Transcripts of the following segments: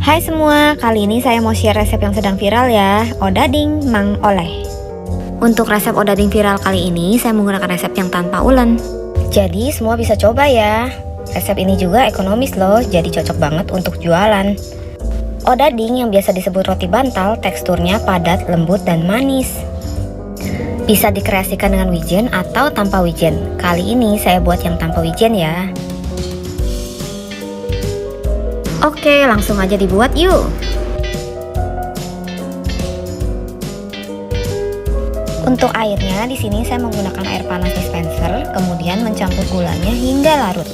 Hai semua, kali ini saya mau share resep yang sedang viral ya, odading Mang Oleh. Untuk resep odading viral kali ini, saya menggunakan resep yang tanpa ulen. Jadi semua bisa coba ya. Resep ini juga ekonomis loh, jadi cocok banget untuk jualan. Odading yang biasa disebut roti bantal, teksturnya padat, lembut, dan manis. Bisa dikreasikan dengan wijen atau tanpa wijen. Kali ini saya buat yang tanpa wijen ya. Oke, langsung aja dibuat yuk. Untuk airnya, di sini saya menggunakan air panas dispenser, kemudian mencampur gulanya hingga larut.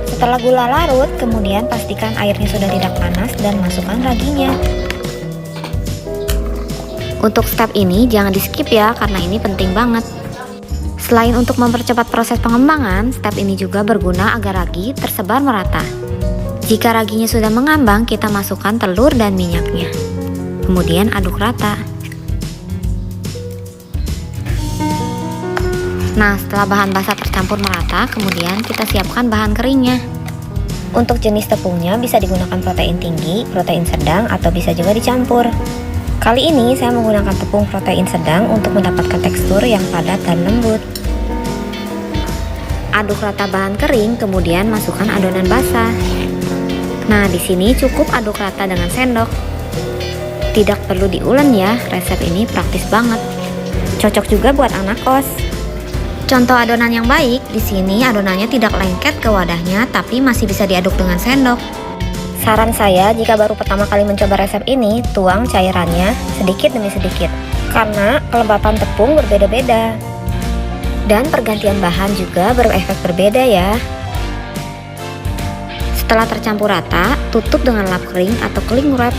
Setelah gula larut, kemudian pastikan airnya sudah tidak panas dan masukkan raginya. Untuk step ini jangan di skip ya, karena ini penting banget. Selain untuk mempercepat proses pengembangan, step ini juga berguna agar ragi tersebar merata. Jika raginya sudah mengambang, kita masukkan telur dan minyaknya. Kemudian aduk rata. Nah, setelah bahan basah tercampur merata, kemudian kita siapkan bahan keringnya. Untuk jenis tepungnya bisa digunakan protein tinggi, protein sedang, atau bisa juga dicampur. Kali ini saya menggunakan tepung protein sedang untuk mendapatkan tekstur yang padat dan lembut. Aduk rata bahan kering, kemudian masukkan adonan basah. Nah, di sini cukup aduk rata dengan sendok. Tidak perlu diulen ya, resep ini praktis banget. Cocok juga buat anak kos. Contoh adonan yang baik, di sini adonannya tidak lengket ke wadahnya, tapi masih bisa diaduk dengan sendok. Saran saya, jika baru pertama kali mencoba resep ini, tuang cairannya sedikit demi sedikit, karena kelembapan tepung berbeda-beda. Dan pergantian bahan juga berefek berbeda ya. Setelah tercampur rata, tutup dengan lap kering atau cling wrap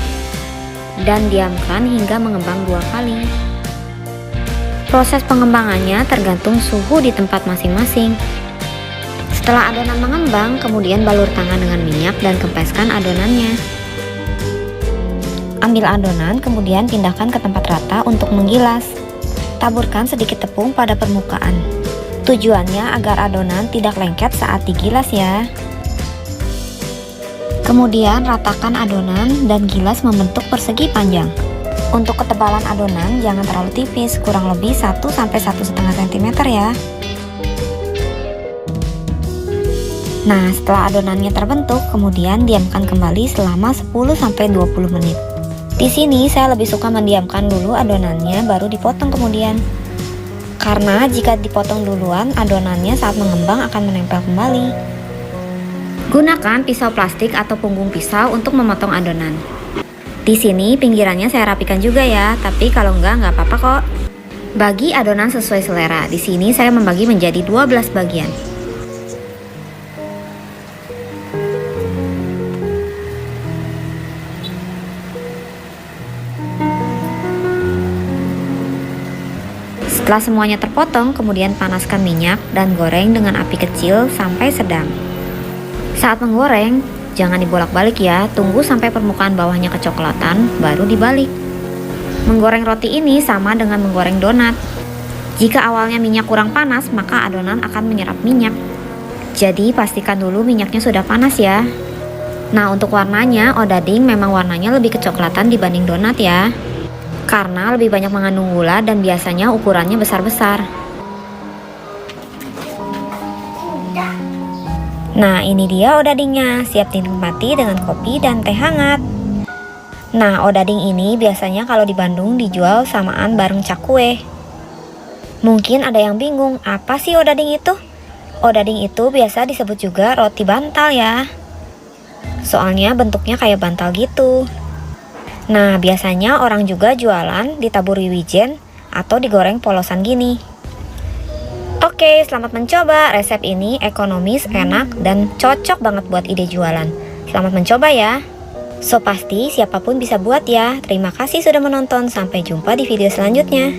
dan diamkan hingga mengembang 2 kali. Proses pengembangannya tergantung suhu di tempat masing-masing. Setelah adonan mengembang, kemudian balur tangan dengan minyak dan kempeskan adonannya. Ambil adonan, kemudian pindahkan ke tempat rata untuk menggilas. Taburkan sedikit tepung pada permukaan. Tujuannya agar adonan tidak lengket saat digilas ya. Kemudian ratakan adonan dan gilas membentuk persegi panjang. Untuk ketebalan adonan jangan terlalu tipis, kurang lebih 1–1,5 cm ya. Nah, setelah adonannya terbentuk, kemudian diamkan kembali selama 10–20 menit. Di sini saya lebih suka mendiamkan dulu adonannya baru dipotong kemudian. Karena jika dipotong duluan, adonannya saat mengembang akan menempel kembali. Gunakan pisau plastik atau punggung pisau untuk memotong adonan. Di sini pinggirannya saya rapikan juga ya, tapi kalau nggak apa-apa kok. Bagi adonan sesuai selera. Di sini saya membagi menjadi 12 bagian. Setelah semuanya terpotong, kemudian panaskan minyak dan goreng dengan api kecil sampai sedang. Saat menggoreng, jangan dibolak-balik ya, tunggu sampai permukaan bawahnya kecoklatan, baru dibalik. Menggoreng roti ini sama dengan menggoreng donat. Jika awalnya minyak kurang panas, maka adonan akan menyerap minyak. Jadi pastikan dulu minyaknya sudah panas ya. Nah, untuk warnanya, odading memang warnanya lebih kecoklatan dibanding donat ya. Karena lebih banyak mengandung gula dan biasanya ukurannya besar-besar. Nah, ini dia odadingnya, siap dinikmati dengan kopi dan teh hangat. Nah, odading ini biasanya kalau di Bandung dijual samaan bareng cakwe. Mungkin ada yang bingung, apa sih odading itu? Odading itu biasa disebut juga roti bantal ya. Soalnya bentuknya kayak bantal gitu. Nah, biasanya orang juga jualan ditaburi wijen atau digoreng polosan gini. Oke, selamat mencoba. Resep ini ekonomis, enak, dan cocok banget buat ide jualan. Selamat mencoba ya. So pasti siapapun bisa buat ya. Terima kasih sudah menonton. Sampai jumpa di video selanjutnya.